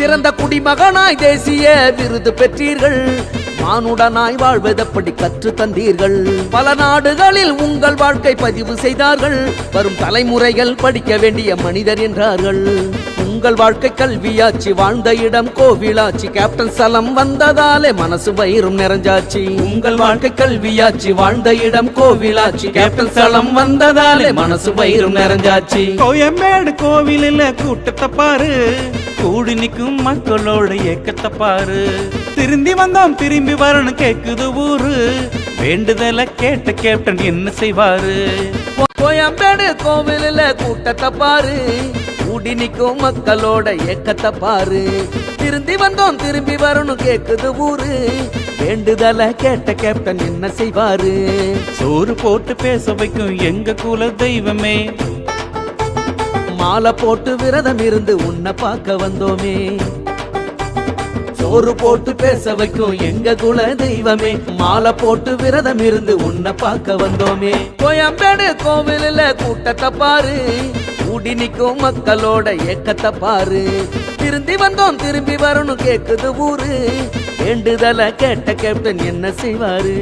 சிறந்த குடிமகனாய் தேசிய விருது பெற்றீர்கள். மானுடனாய் வாழ்வதப்படி கற்று தந்தீர்கள். பல நாடுகளில் உங்கள் வாழ்க்கை பதிவு செய்தார்கள். வரும் தலைமுறைகள் படிக்க வேண்டிய மனிதர் என்றார்கள். உங்கள் வாழ்க்கை கல்வியாச்சு, வாழ்ந்த இடம் கோவிலாச்சு. கேப்டன் சலம் வந்ததாலே மனசு வயிறும் நிறைஞ்சாச்சு. உங்கள் வாழ்க்கை கல்வியாச்சு, வாழ்ந்த இடம் கோவிலாச்சு. கேப்டன் சலம் வந்ததாலே மனசு வயிறும் நிறைஞ்சாச்சு. கோயம்பேடு கோவிலில் கூட்டத்தை பாரு, கூடி நிற்கும் மக்களோட ஏக்கத்தை பாரு. திரும்பி வந்தோம் திரும்பி வரணும் கேக்குது ஊரு, வேண்டுதல கேட்ட கேப்டன் என்ன செய்வாரு. கோயம்பேடு கோவிலில் கூட்டத்தை பாரு, கூடி நிற்கும் மக்களோட ஏக்கத்தை பாரு. திரும்பி வந்தோம் திரும்பி வரணும் கேக்குது ஊரு, வேண்டுதல கேட்ட கேப்டன் என்ன செய்வாரு. சோறு போட்டு பேச வைக்கும் எங்க குல தெய்வமே, மாலை போட்டு விரதம் இருந்து உன்னை பார்க்க வந்தோமே. சோறு போட்டு பேச வைக்கும் எங்க குல தெய்வமே, மாலை போட்டு விரதம் இருந்து உன்னை பார்க்க வந்தோமே. கோயம்பேடு கோவிலில் கூட்டத்தை பாரு, கூடி நிற்கும் மக்களோட ஏக்கத்தை பாரு. திரும்பி வந்தோம் திரும்பி வரணும் கேக்குது ஊரு, வேண்டுதல கேட்ட கேப்டன் என்ன செய்வாரு.